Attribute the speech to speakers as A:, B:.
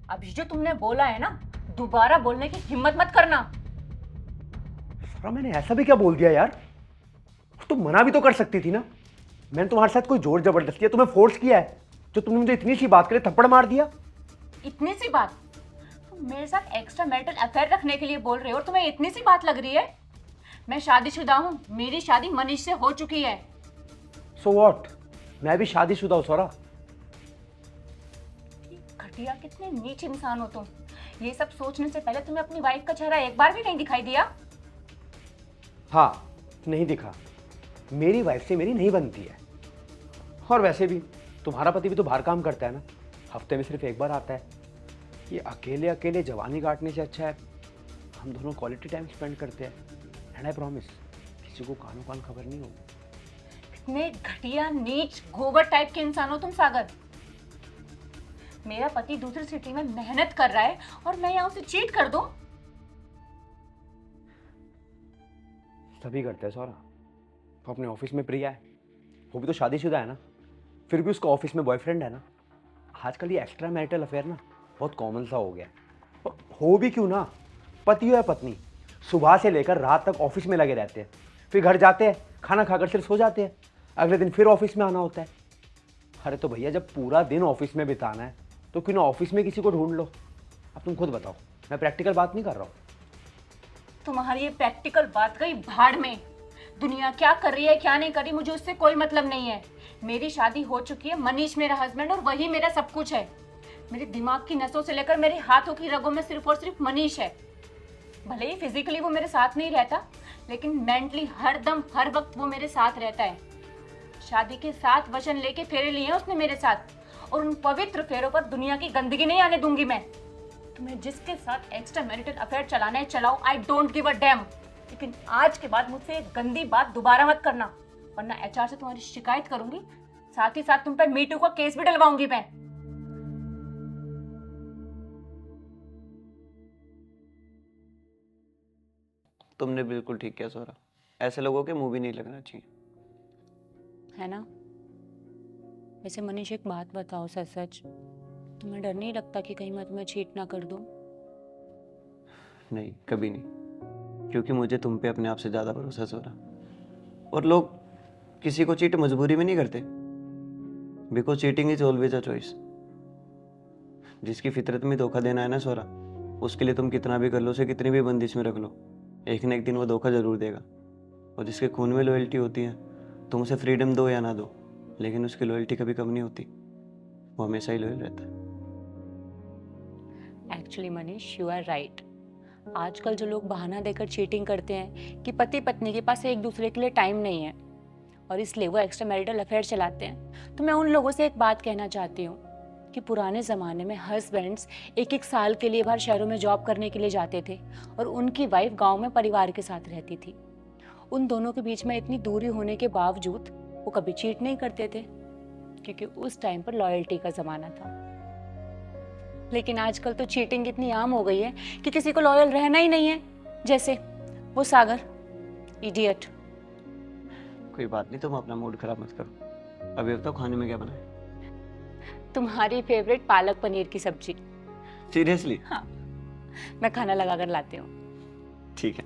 A: अभी जो तुमने बोला है ना, दोबारा बोलने की हिम्मत मत करना।
B: सौरभ मैंने ऐसा भी क्या बोल दिया यार? तुम मना भी तो कर सकती थी ना। मैंने तुम्हारे साथ कोई जोर जबरदस्ती या तुम्हें फोर्स किया है जो तुमने मुझे इतनी सी बात करे थप्पड़ मार दिया?
A: इतनी सी बात? तुम मेरे साथ एक्स्ट्रा मैरिटल अफेयर रखने के लिए बोल रहे हो और तुम्हें इतनी सी बात लग रही है? मैं शादीशुदा हूँ, मेरी शादी मनीष से हो चुकी है।
B: So what? मैं भी शादीशुदा हूँ सौरभ।
A: घटिया, कितने नीच इंसान हो तुम। ये सब सोचने से पहले तुम्हें अपनी वाइफ का चेहरा एक बार भी नहीं दिखाई दिया?
B: हाँ, नहीं दिखा। मेरी वाइफ से मेरी नहीं बनती है। और वैसे भी तुम्हारा पति भी तो बाहर काम करता है ना, हफ्ते में सिर्फ एक बार आता है। ये अकेले अकेले जवानी काटने से अच्छा है हम दोनों क्वालिटी टाइम स्पेंड करते हैं। एंड आई प्रॉमिस किसी को कानों कान खबर नहीं होगी।
A: कितने घटिया, नीच, गोबर टाइप के इंसान हो तुम सागर। मेरा पति दूसरी सिटी में मेहनत कर रहा है और मैं यहाँ उसे चीट कर दूं?
B: सभी करते हैं सौरभ। तो अपने ऑफिस में प्रिया है, वो भी तो शादीशुदा है ना, फिर भी उसका ऑफिस में बॉयफ्रेंड है ना। आजकल ये एक्स्ट्रा मैरिटल अफेयर ना बहुत कॉमन सा हो गया है। और हो भी क्यों ना, पति हो या पत्नी, सुबह से लेकर रात तक ऑफिस में लगे रहते हैं, फिर घर जाते हैं, खाना खाकर सिर्फ सो जाते हैं, अगले दिन फिर ऑफिस में आना होता है। अरे तो भैया जब पूरा दिन ऑफिस में बिताना है तो क्यों ना ऑफिस में किसी को ढूंढ लो। अब तुम खुद बताओ, मैं प्रैक्टिकल बात नहीं कर रहा हूँ।
A: तुम्हारी ये प्रैक्टिकल बात गई भाड़ में। दुनिया क्या कर रही है क्या नहीं कर रही मुझे उससे कोई मतलब नहीं है। मेरी शादी हो चुकी है, मनीष मेरा हस्बैंड और वही मेरा सब कुछ है। मेरे दिमाग की नसों से लेकर मेरे हाथों की रगों में सिर्फ और सिर्फ मनीष है। भले ही फिजिकली वो मेरे साथ नहीं रहता, लेकिन मेंटली हर दम हर वक्त वो मेरे साथ रहता है। शादी के 7 वचन लेके फेरे लिए हैं उसने मेरे साथ, और उन पवित्र फेरों पर दुनिया की गंदगी नहीं आने दूंगी मैं। तुम्हें जिसके साथ एक्स्ट्रा मैरिटल अफेयर चलाना है चलाओ, I don't give a dam. लेकिन आज के बाद मुझसे एक गंदी बात दोबारा मत करना, वरना एचआर से तुम्हारी शिकायत करूंगी, साथ ही साथ तुम पर मीटू का केस भी डलवाऊंगी मैं।
C: तुमने बिल्कुल ठीक किया सौरभ, ऐसे लोगों के मुंह भी नहीं लगना चाहिए,
A: है ना? वैसे मनीष एक बात बताओ, सच सच तुम्हें डर नहीं लगता कि कहीं मैं तुम्हें चीट ना कर दूं?
C: नहीं कभी नहीं, क्योंकि मुझे तुम पे अपने आप से ज़्यादा भरोसा है सौरभ। और लोग किसी को चीट मजबूरी में नहीं करते, because cheating is always a choice. जिसकी फितरत में धोखा देना है ना सौरभ, उसके लिए तुम कितना भी कर लो, उसे कितनी भी बंदिश में रख लो, एक न एक दिन वो धोखा जरूर देगा। और जिसके खून में लॉयल्टी होती है, तुम उसे फ्रीडम दो या ना दो, लेकिन उसकी लॉयल्टी कभी कम नहीं होती, वो हमेशा ही लॉयल रहता है।
A: Actually Manish, you are right. आजकल जो लोग बहाना देकर चीटिंग करते हैं कि पति पत्नी के पास एक दूसरे के लिए टाइम नहीं है और इसलिए वो एक्स्ट्रा मैरिटल अफेयर चलाते हैं, तो मैं उन लोगों से एक बात कहना चाहती हूँ कि पुराने ज़माने में हस्बैंड्स 1-1 साल के लिए बाहर शहरों में जॉब करने के लिए जाते थे और उनकी वाइफ गांव में परिवार के साथ रहती थी। उन दोनों के बीच में इतनी दूरी होने के बावजूद वो कभी चीट नहीं करते थे, क्योंकि उस टाइम पर लॉयल्टी का ज़माना था। लेकिन आजकल तो चीटिंग इतनी आम हो गई है कि किसी को लॉयल रहना ही नहीं है, जैसे वो सागर, इडियट।
C: कोई बात नहीं, तुम अपना मूड खराब मत करो। अभी बताओ खाने में क्या बनाए?
A: तुम्हारी फेवरेट पालक पनीर की सब्जी।
C: सीरियसली?
A: हाँ, मैं खाना लगा कर लाती हूँ।
C: ठीक है।